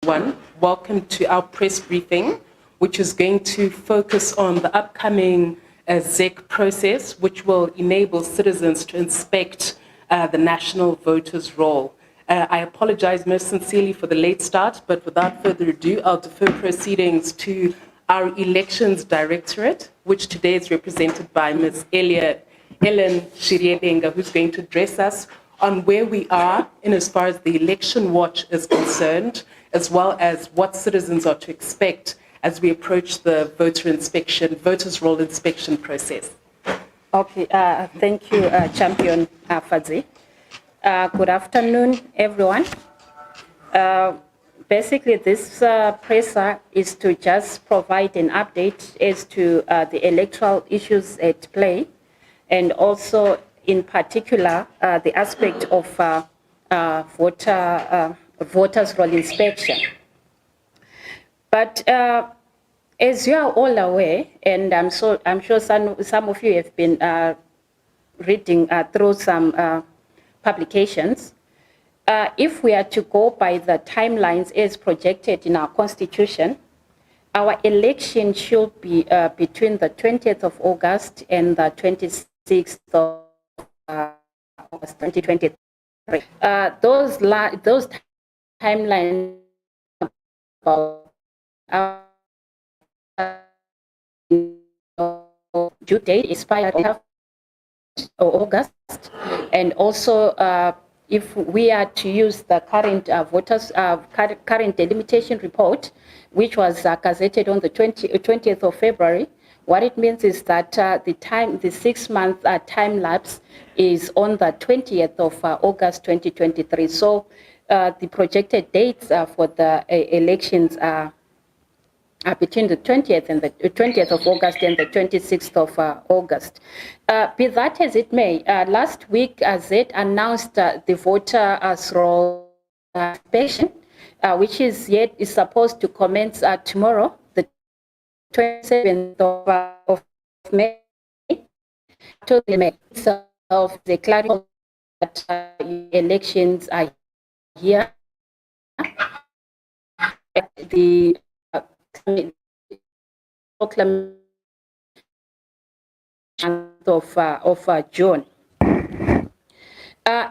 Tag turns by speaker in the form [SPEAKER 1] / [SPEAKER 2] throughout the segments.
[SPEAKER 1] Welcome to our press briefing, which is going to focus on the upcoming ZEC process, which will enable citizens to inspect the national voters' roll. I apologize most sincerely for the late start, but without further ado, I'll defer proceedings to our Elections Directorate, which today is represented by Ms. Ellen Shiriedenga, who's going to address us on where we are in as far as the election watch is concerned, as well as what citizens are to expect as we approach the voters' roll inspection process.
[SPEAKER 2] Okay, thank you, Champion Fadzi. Good afternoon, everyone. Basically, this presser is to just provide an update as to the electoral issues at play, and also in particular, the aspect of voters' roll inspection. But as you are all aware, and I'm sure some of you have been reading through some publications, if we are to go by the timelines as projected in our Constitution, our election should be between the 20th of August and the 26th of August 2023. Those timelines about due date expired in August, and also if we are to use the current current delimitation report, which was gazetted on the 20th of February, what it means is that the 6-month time lapse is on the 20th of August 2023. So the projected dates for the elections are between the 20th and the 20th of August and the 26th of August. Be that as it may, last week ZEC announced the voters' roll inspection, which is supposed to commence tomorrow, the 27th of May, to the May of the clarity that elections are here. The proclamation of June.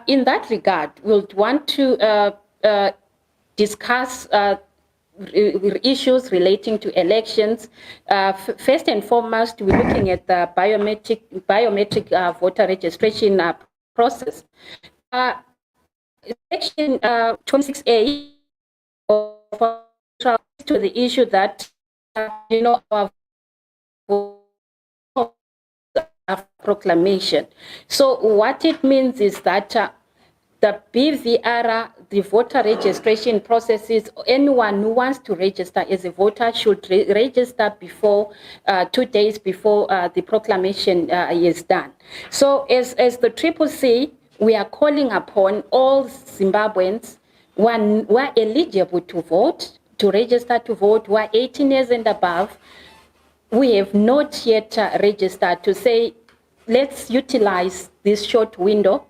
[SPEAKER 2] In that regard, we'll want to discuss issues relating to elections. First and foremost, we're looking at the biometric voter registration process. Section 26A of to the issue that our proclamation. So what it means is that the BVR, the voter registration process, is anyone who wants to register as a voter should register before 2 days before the proclamation is done. So as the CCC, we are calling upon all Zimbabweans who are eligible to vote, to register to vote, who are 18 years and above. We have not yet registered, to say, let's utilize this short window.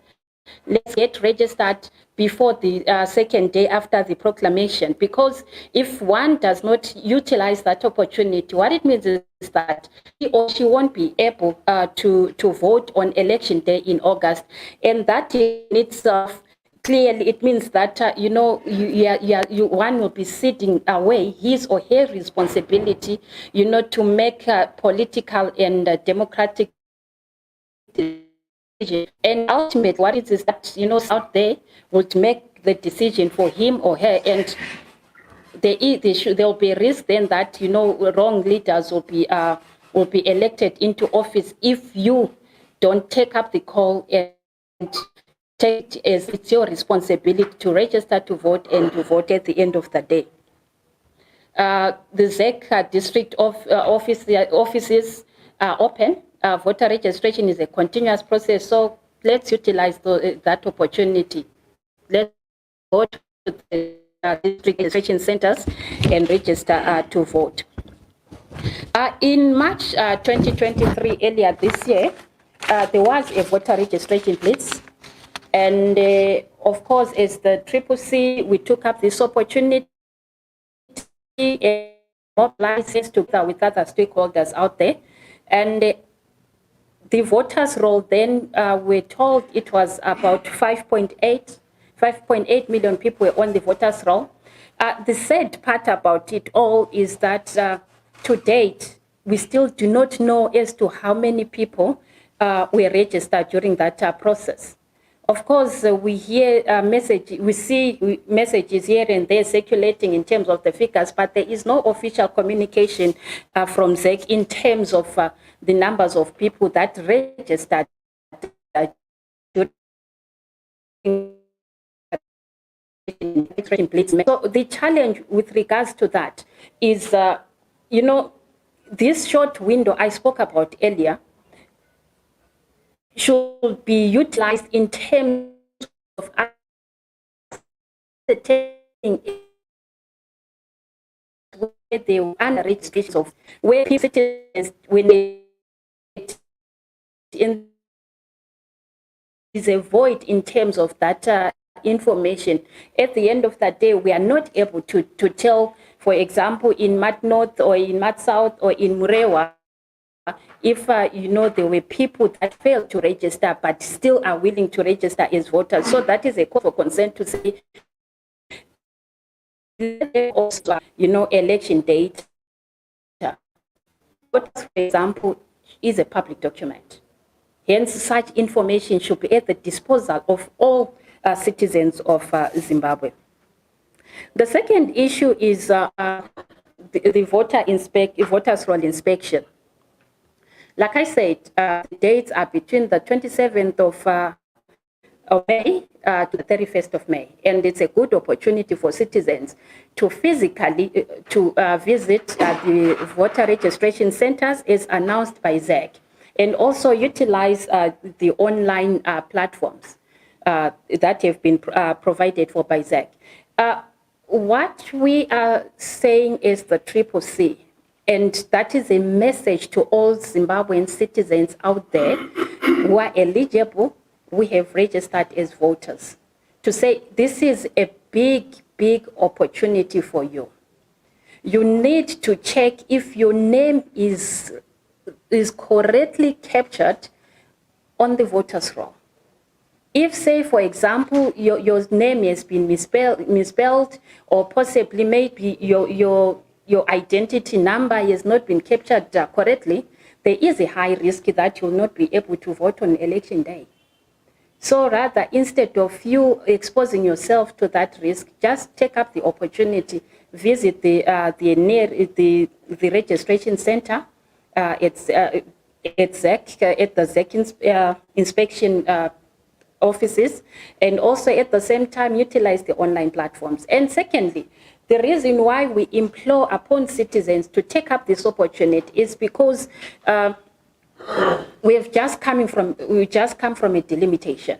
[SPEAKER 2] Let's get registered before the second day after the proclamation, because if one does not utilize that opportunity, what it means is that he or she won't be able to vote on election day in August. And that in itself, clearly, it means that, one will be sitting away his or her responsibility, to make political and democratic decisions. And ultimately, what it is that, out there would make the decision for him or her. And there will be a risk then that, wrong leaders will be elected into office if you don't take up the call and take it as it's your responsibility to register to vote and to vote at the end of the day. The ZEC district offices are open. Voter registration is a continuous process, so let's utilize that opportunity. Let's go to the district registration centers and register to vote. In March 2023, earlier this year, there was a voter registration blitz. And of course, as the CCC, we took up this opportunity mobilizes together with other stakeholders out there. And the voters' roll then, we're told it was about 5.8 million people were on the voters' roll. The sad part about it all is that to date, we still do not know as to how many people were registered during that process. Of course, we hear we see messages here and there circulating in terms of the figures, but there is no official communication from ZEC in terms of the numbers of people that registered during. So the challenge with regards to that is, this short window I spoke about earlier should be utilized in terms of ascertaining where they underreach stations of where citizens when they is a void in terms of that information. At the end of the day, we are not able to tell, for example, in Mat North or in Mat South or in Murewa, if there were people that failed to register but still are willing to register as voters. So that is a cause for concern to say, also, election date, for example, is a public document. Hence, such information should be at the disposal of all citizens of Zimbabwe. The second issue is the voters' roll inspection. Like I said, the dates are between the 27th of May to the 31st of May, and it's a good opportunity for citizens to physically visit the voter registration centers as announced by ZEC, and also utilize the online platforms that have been provided for by ZEC. What we are saying is the CCC, and that is a message to all Zimbabwean citizens out there who are eligible, we have registered as voters, to say this is a big, big opportunity for you. You need to check if your name is correctly captured on the voters' roll. If, say, for example, your name has been misspelled, or possibly maybe your identity number has not been captured correctly, there is a high risk that you will not be able to vote on election day. So rather, instead of you exposing yourself to that risk, just take up the opportunity, visit the registration center at ZEC, at the ZEC inspection offices, and also at the same time utilize the online platforms. And secondly, the reason why we implore upon citizens to take up this opportunity is because we just come from a delimitation.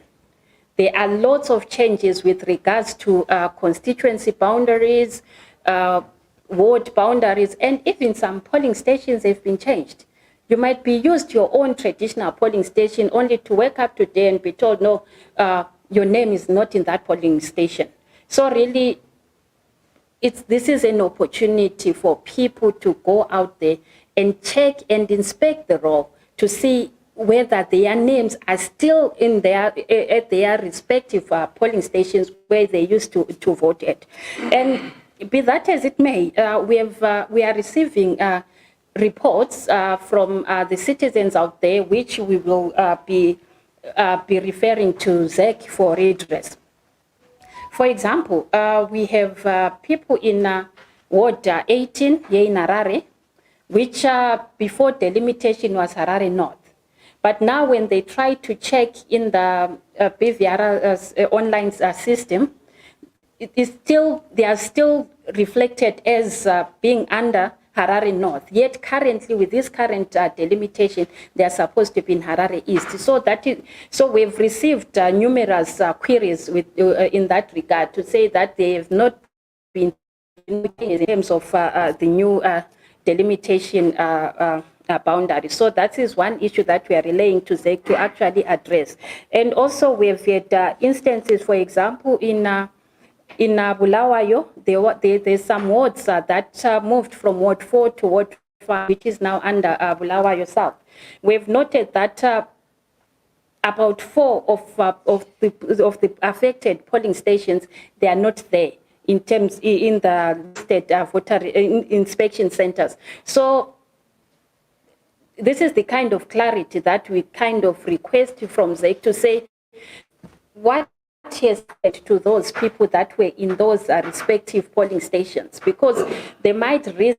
[SPEAKER 2] There are lots of changes with regards to constituency boundaries, ward boundaries, and even some polling stations have been changed. You might be used to your own traditional polling station only to wake up today and be told, no, your name is not in that polling station. So really, this is an opportunity for people to go out there and check and inspect the roll to see whether their names are still in at their respective polling stations where they used to vote at. And be that as it may, we are receiving reports from the citizens out there, which we will be referring to ZEC for redress. For example, we have people in Ward 18 here in Harare, which before delimitation was Harare North. But now when they try to check in the BVR online system, they are still reflected as being under Harare North. Yet currently, with this current delimitation, they are supposed to be in Harare East. So we've received numerous queries in that regard to say that they have not been in terms of the new delimitation boundary. So that is one issue that we are relaying to ZEC to actually address. And also we've had instances, for example, in in Bulawayo, there's some wards that moved from Ward 4 to Ward 5, which is now under Bulawayo South. We've noted that about 4 of the affected polling stations, they are not there in the listed voter inspection centers. So this is the kind of clarity that we kind of request from ZEC to say what has happened to those people that were in those respective polling stations, because they might risk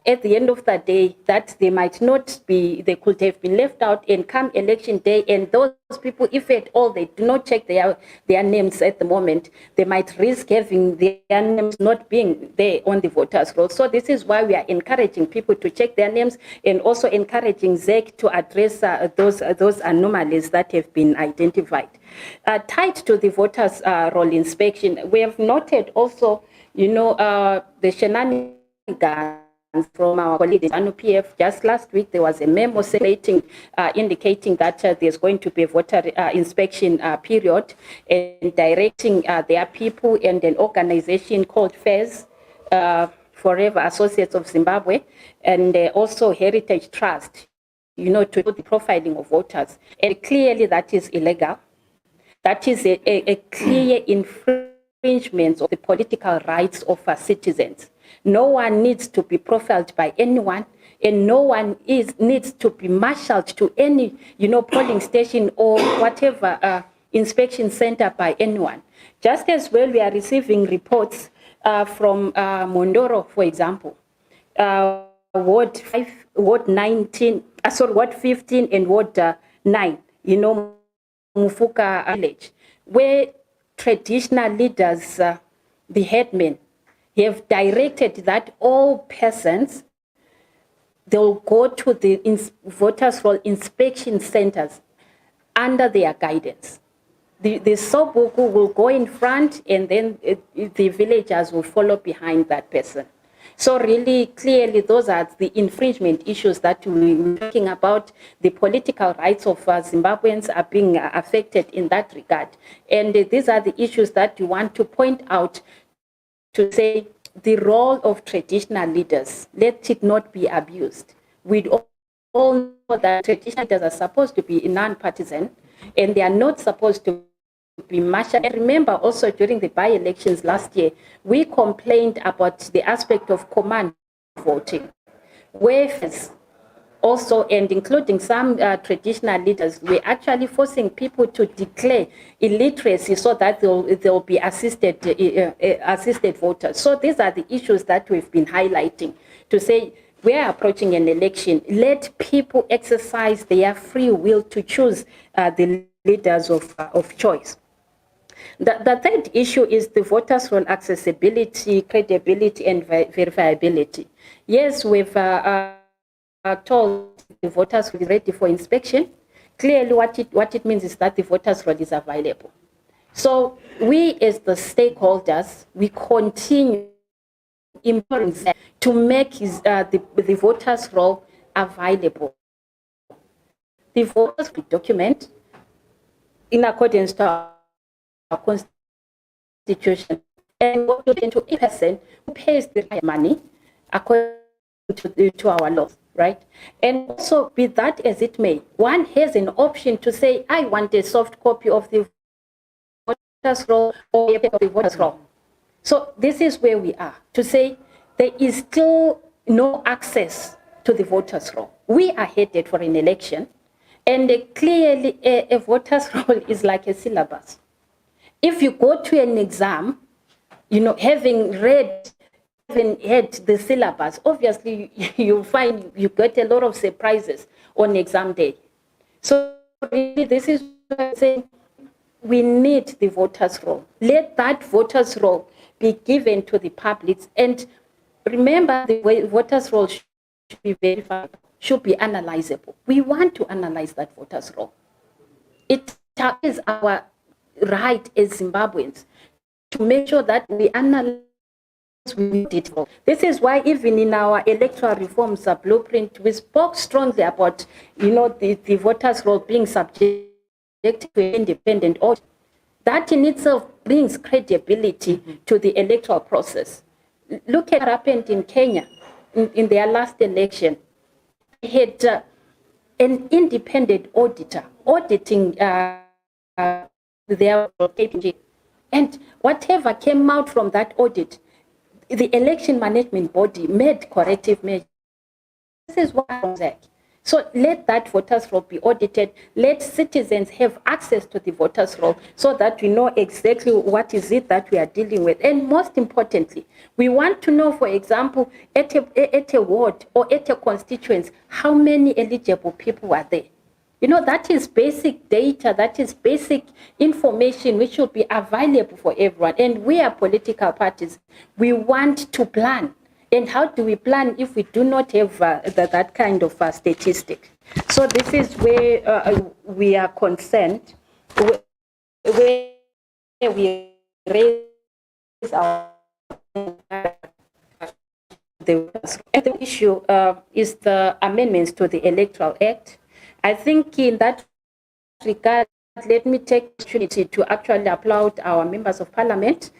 [SPEAKER 2] at the end of the day that they might not be, they could have been left out, and come election day, and those people, if at all they do not check their names at the moment, they might risk having their names not being there on the voters' roll. So this is why we are encouraging people to check their names, and also encouraging ZEC to address those anomalies that have been identified. Tied to the voters' roll inspection, we have noted also, the shenanigans from our colleagues at NUPF. Just last week, there was a memo circulating indicating that there's going to be a voter inspection period, and directing their people and an organization called FAIRS, Forever Associates of Zimbabwe, and also Heritage Trust, to do the profiling of voters. And clearly that is illegal. That is a clear infringement of the political rights of our citizens. No one needs to be profiled by anyone, and no one needs to be marshaled to any, polling station or whatever inspection center by anyone. Just as well, we are receiving reports from Mondoro, for example, Ward 5, Ward 19, Ward 15, and Ward 9. Mufuka village, where traditional leaders, the headmen, have directed that all persons, they'll go to the voters' roll inspection centers under their guidance. The Sobuku will go in front, and then the villagers will follow behind that person. So really, clearly, those are the infringement issues that we're talking about. The political rights of Zimbabweans are being affected in that regard. And these are the issues that we want to point out, to say the role of traditional leaders, let it not be abused. We all know that traditional leaders are supposed to be non-partisan, and they are not supposed to be marshaled. And remember also, during the by-elections last year, we complained about the aspect of command voting, where also, and including some traditional leaders, we're actually forcing people to declare illiteracy so that they'll be assisted voters. So these are the issues that we've been highlighting, to say we are approaching an election. Let people exercise their free will to choose the leaders of choice. The third issue is the voters' roll accessibility, credibility, and verifiability. Yes, we've told the voters will be ready for inspection. Clearly, what it means is that the voters' roll is available. So we, as the stakeholders, we continue imploring to make the voters' roll available. The voters will document in accordance to our constitution, and go to a person who pays the money according to our laws, right? And also, be that as it may, one has an option to say, I want a soft copy of the voters' roll or a copy of the voters' roll. So this is where we are, to say there is still no access to the voters' roll. We are headed for an election, and clearly a voters' roll is like a syllabus. If you go to an exam, having had the syllabus, obviously you'll find you get a lot of surprises on exam day. So really, this is what I'm saying. We need the voters' roll. Let that voters' roll be given to the public. And remember, the way voters' roll should be verified, should be analyzable. We want to analyze that voters' roll. It is our right as Zimbabweans to make sure that we analyze. This is why even in our electoral reforms blueprint, we spoke strongly about, the voters' roll being subject to independent audit. That in itself brings credibility to the electoral process. Look at what happened in Kenya in their last election. They had an independent auditor auditing their KPG. And whatever came out from that audit, the election management body made corrective measures. This is what I'm saying. So let that voters roll be audited. Let citizens have access to the voters roll so that we know exactly what is it that we are dealing with. And most importantly, we want to know, for example, at a ward or at a constituency, how many eligible people are there. You know, that is basic data, that is basic information which should be available for everyone. And we are political parties. We want to plan. And how do we plan if we do not have that kind of statistic? So this is where we are concerned, where we raise our... The issue is the amendments to the Electoral Act. I think in that regard, let me take the opportunity to actually applaud our members of parliament.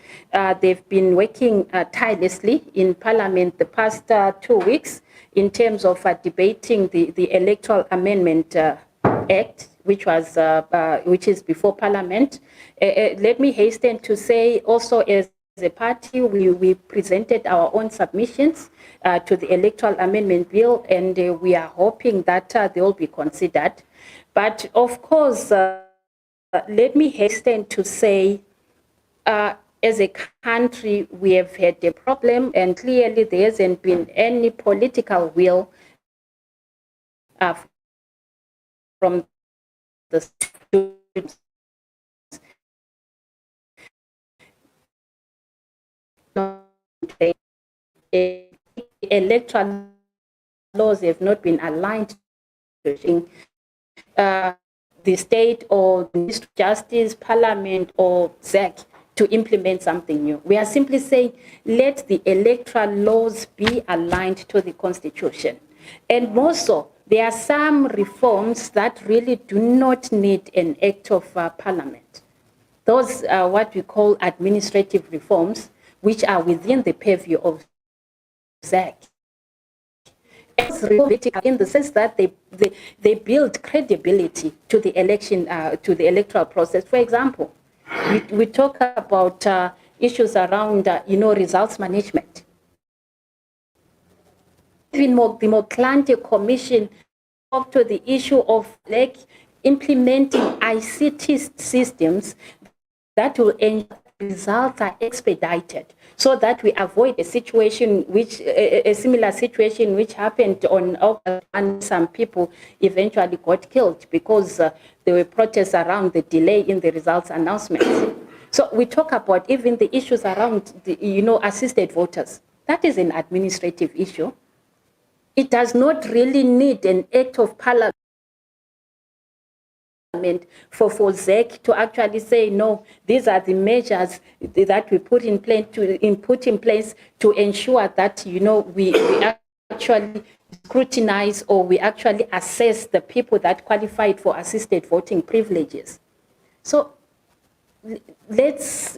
[SPEAKER 2] They've been working tirelessly in parliament the past 2 weeks in terms of debating the Electoral Amendment Act, which is before parliament. Let me hasten to say also, as a party, we presented our own submissions to the Electoral Amendment Bill, and we are hoping that they will be considered. But of course, let me hasten to say, as a country, we have had a problem, and clearly there hasn't been any political will from the students. Electoral laws have not been aligned to the state or the Ministry of Justice, Parliament, or ZEC to implement something new. We are simply saying, let the electoral laws be aligned to the Constitution. And more so, there are some reforms that really do not need an act of Parliament. Those are what we call administrative reforms, which are within the purview of ZEC. In the sense that they build credibility to the election, to the electoral process. For example, we talk about issues around, results management. Even more, the Motlanthe Commission talked to the issue of implementing ICT systems that will ensure results are expedited, so that we avoid a situation a similar situation which happened on August, and some people eventually got killed because there were protests around the delay in the results announcements. So we talk about even the issues around the, assisted voters. That is an administrative issue. It does not really need an act of parliament for ZEC to actually say, no, these are the measures that we put in place to ensure that we actually scrutinize, or we actually assess the people that qualified for assisted voting privileges. So let's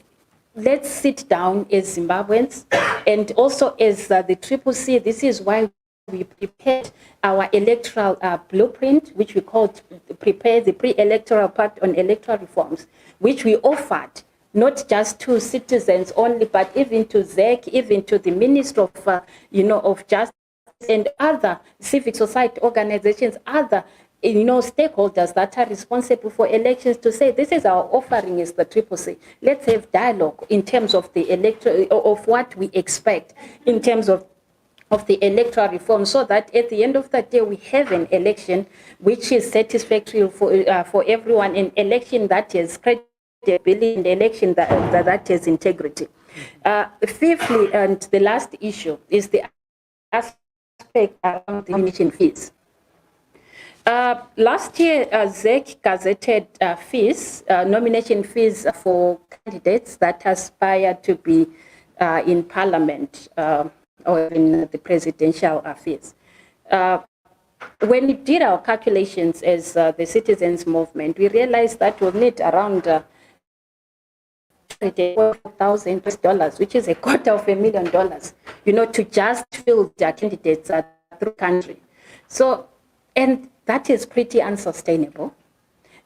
[SPEAKER 2] sit down as Zimbabweans, and also as the CCC. This is why we prepared our electoral blueprint, which we called prepare the pre-electoral part on electoral reforms, which we offered not just to citizens only, but even to ZEC, even to the Minister of Justice and other civic society organizations, other stakeholders that are responsible for elections, to say this is our offering as the CCC. Let's have dialogue in terms of the of what we expect in terms of the electoral reform, so that at the end of the day we have an election which is satisfactory for everyone, an election that has credibility, an election that has integrity. Fifthly, and the last issue, is the aspect around the nomination fees. Last year, ZEC gazetted fees, nomination fees for candidates that aspire to be in Parliament or in the presidential affairs. When we did our calculations as the citizens movement, we realized that we'll need around $140,000, which is $250,000, to just fill their candidates through country. So, and that is pretty unsustainable.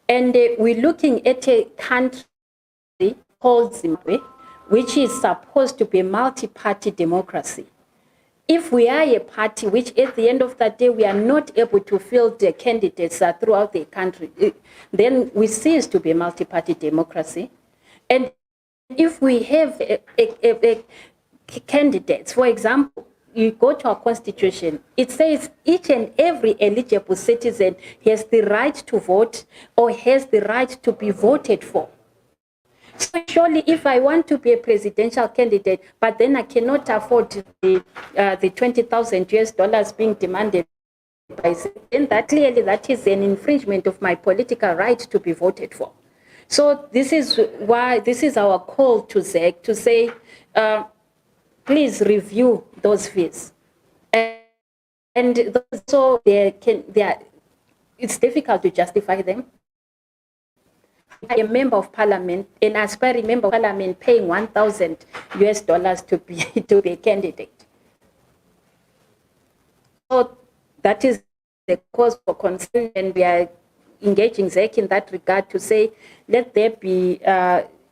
[SPEAKER 2] And we're looking at a country called Zimbabwe, which is supposed to be a multi-party democracy. If we are a party which at the end of the day we are not able to fill the candidates throughout the country, then we cease to be a multi-party democracy. And if we have candidates, for example, you go to our constitution, it says each and every eligible citizen has the right to vote or has the right to be voted for. So surely if I want to be a presidential candidate, but then I cannot afford the $20,000 being demanded by, then that is an infringement of my political right to be voted for. So this is our call to ZEC to say, please review those fees. And so it's difficult to justify them. A member of parliament, an aspiring member of parliament paying $1,000 to be a candidate. So that is the cause for concern, and we are engaging ZEC in that regard to say, let there be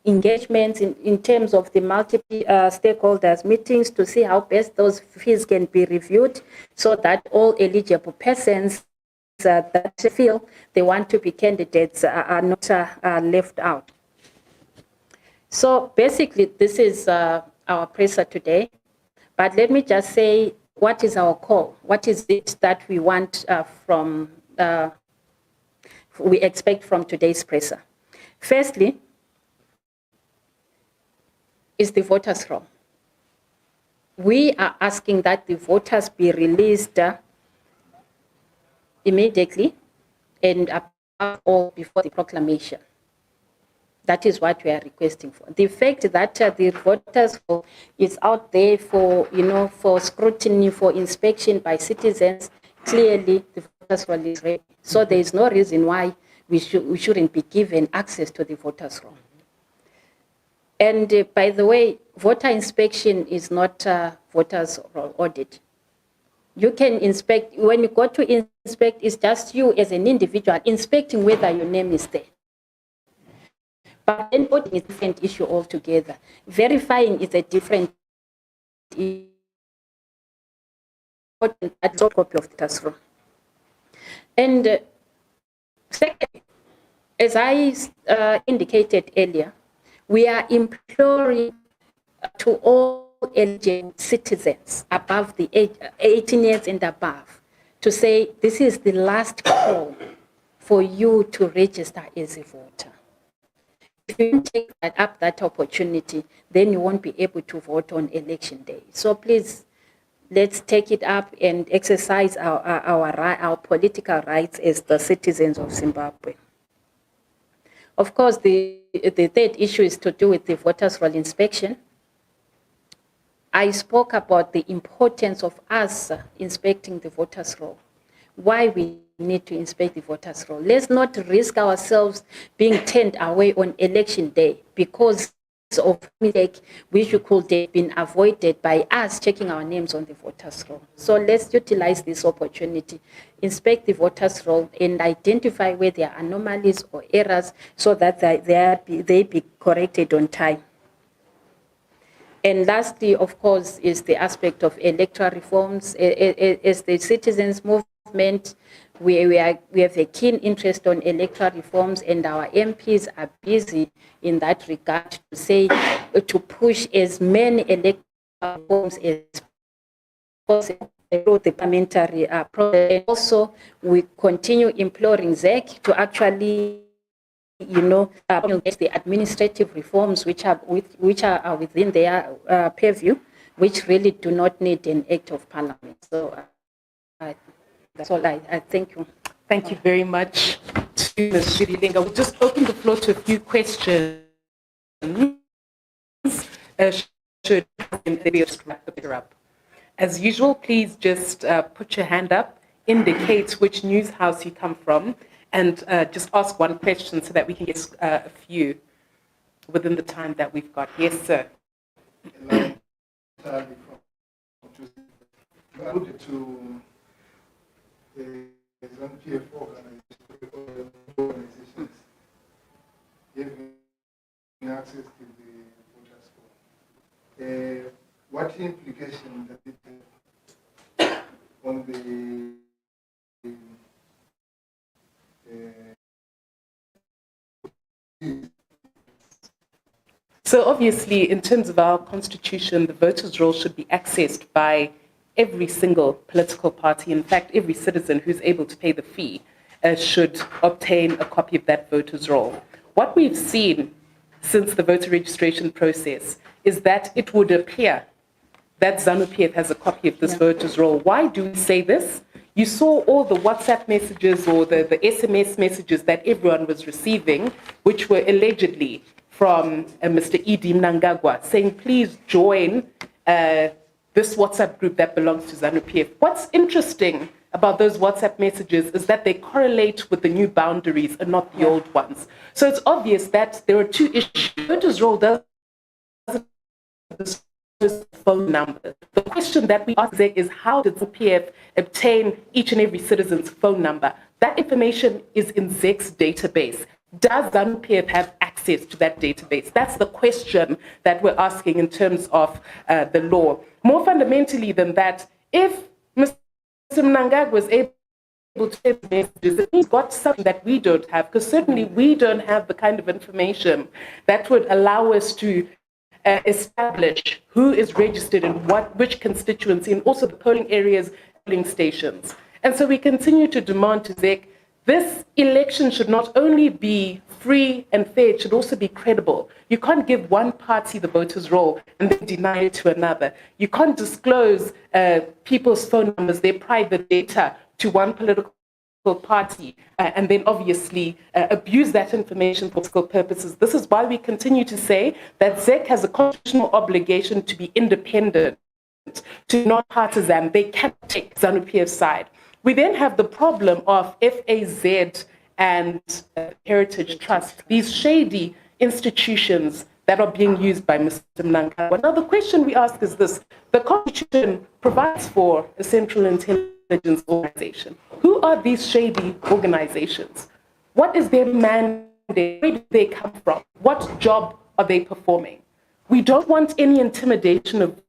[SPEAKER 2] engagements in terms of the multiple stakeholders meetings to see how best those fees can be reviewed so that all eligible persons that feel they want to be candidates are not left out. So basically, this is our presser today. But let me just say, what is our call? What is it that we want we expect from today's presser? Firstly, is the voters' roll. We are asking that the voters be released immediately and above all before the proclamation. That is what we are requesting for. The fact that the voters roll is out there for, for scrutiny, for inspection by citizens, clearly the voters roll is ready. So there is no reason why we shouldn't be given access to the voters roll. And by the way, voter inspection is not voters roll audit. You can inspect, when you go to inspect, it's just you as an individual inspecting whether your name is there. But then voting is a different issue altogether. Verifying is a different issue. A copy of the voters roll. And second, as I indicated earlier, we are imploring to all eligible citizens above the age 18 years and above to say this is the last call for you to register as a voter. If you don't take that opportunity, then you won't be able to vote on election day. So please, let's take it up and exercise our political rights as the citizens of Zimbabwe. Of course, the third issue is to do with the voters' roll inspection. I spoke about the importance of us inspecting the voters' roll, why we need to inspect the voters' roll. Let's not risk ourselves being turned away on election day because of mistake which could have been avoided by us checking our names on the voters' roll. So let's utilize this opportunity, inspect the voters' roll and identify where there are anomalies or errors so that they be corrected on time. And lastly, of course, is the aspect of electoral reforms. As the citizens' movement, we have a keen interest on electoral reforms, and our MPs are busy in that regard to say, to push as many electoral reforms as possible through the parliamentary process. And also, we continue imploring ZEC to actually the administrative reforms which are within their purview, which really do not need an act of parliament. So that's all I thank you.
[SPEAKER 1] Thank you very much to Ms. Shirilinga. We'll just open the floor to a few questions. Should they be wrap the picture up? As usual, please just put your hand up, indicate which news house you come from, and just ask one question so that we can get a few. within the time that we've got. Yes, sir.
[SPEAKER 3] Alluded to the ZANU-PF organizations giving access to the voters' pool. What implication does it have on the
[SPEAKER 1] So obviously, in terms of our constitution, the voters' roll should be accessed by every single political party. In fact, every citizen who's able to pay the fee should obtain a copy of that voters' roll. What we've seen since the voter registration process is that it would appear that ZANU-PF has a copy of this voters' roll. Why do we say this? You saw all the WhatsApp messages or the SMS messages that everyone was receiving, which were allegedly from Mr. Idi Mnangagwa, saying, please join this WhatsApp group that belongs to ZANU-PF. What's interesting about those WhatsApp messages is that they correlate with the new boundaries and not the old ones. So it's obvious that there are two issues. Voters' roll doesn't phone number. The question that we ask is, how did ZANU-PF obtain each and every citizen's phone number? That information is in ZEC's database. Does ZANU-PF have access to that database? That's the question that we're asking in terms of the law. More fundamentally than that, if Mr. Mnangagwa was able to send messages, he's got something that we don't have, because certainly we don't have the kind of information that would allow us to establish who is registered in which constituency, and also the polling areas, polling stations. And so we continue to demand to ZEC, this election should not only be free and fair, it should also be credible. You can't give one party the voters' roll and then deny it to another. You can't disclose people's phone numbers, their private data, to one political party and then obviously abuse that information for political purposes. This is why we continue to say that ZEC has a constitutional obligation to be independent, to not partisan. They can't take ZANU-PF's side. We then have the problem of FAZ and Heritage Trust, these shady institutions that are being used by Mr. Mnangagwa. Now the question we ask is this: the Constitution provides for a central intelligence organization. Who are these shady organizations? What is their mandate? Where do they come from? What job are they performing? We don't want any intimidation of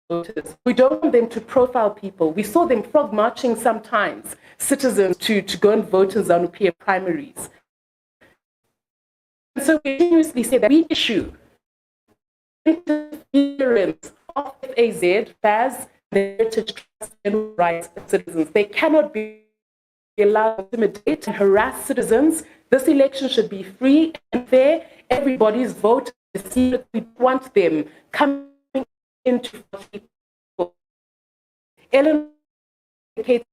[SPEAKER 1] voters. We don't want them to profile people. We saw them frog marching sometimes, citizens to go and vote in ZANU-PF primaries. And so we continuously say that we issue interference of FAZ, FAZ, the Heritage Trust, and rights of citizens. They cannot be allowed to intimidate and harass citizens. This election should be free and fair. Everybody's vote is secret. We want them coming into people. Ellen indicates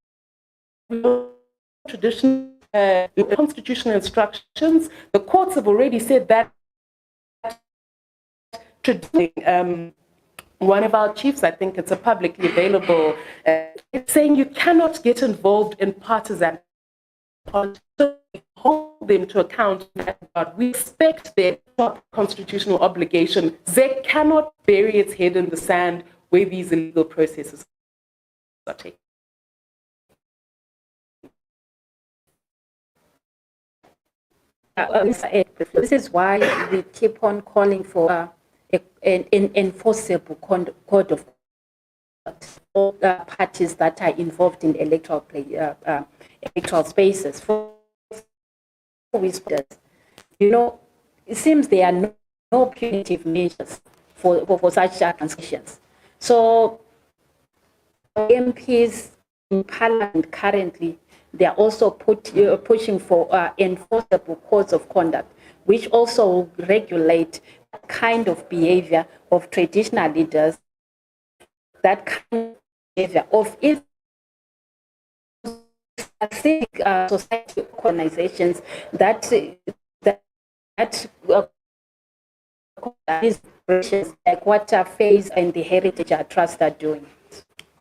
[SPEAKER 1] constitutional instructions. The courts have already said that. One of our chiefs, I think it's a publicly available, saying you cannot get involved in partisan politics. So we hold them to account. We expect their constitutional obligation. ZEC cannot bury its head in the sand where these illegal processes are taking.
[SPEAKER 2] This is why we keep on calling for an enforceable code of conduct for parties that are involved in electoral spaces. For you know, it seems there are no punitive measures for such transactions. So MPs in Parliament currently, they are also pushing for enforceable codes of conduct, which also will regulate that kind of behavior of traditional leaders, that kind of behavior of society organizations that is like what FACE and the Heritage Trust are doing.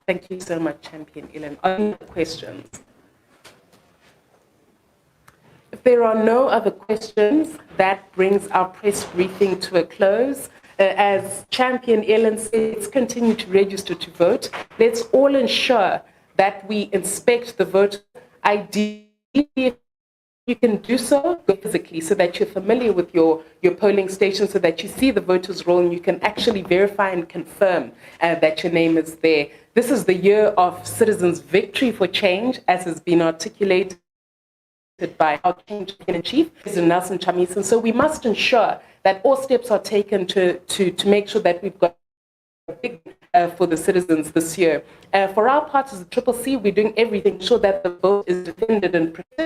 [SPEAKER 1] Thank you so much, Champion Ellen. Other questions? If there are no other questions, that brings our press briefing to a close. As Champion Ellen said, let's continue to register to vote. Let's all ensure that we inspect the vote. Ideally, you can do so physically so that you're familiar with your polling station, so that you see the voters' roll and you can actually verify and confirm that your name is there. This is the year of citizens' victory for change, as has been articulated by our change in chief, President Nelson Chamisa. And so we must ensure that all steps are taken to make sure that we've got big for the citizens this year. For our part as the CCC, we're doing everything to ensure that the vote is defended and protected.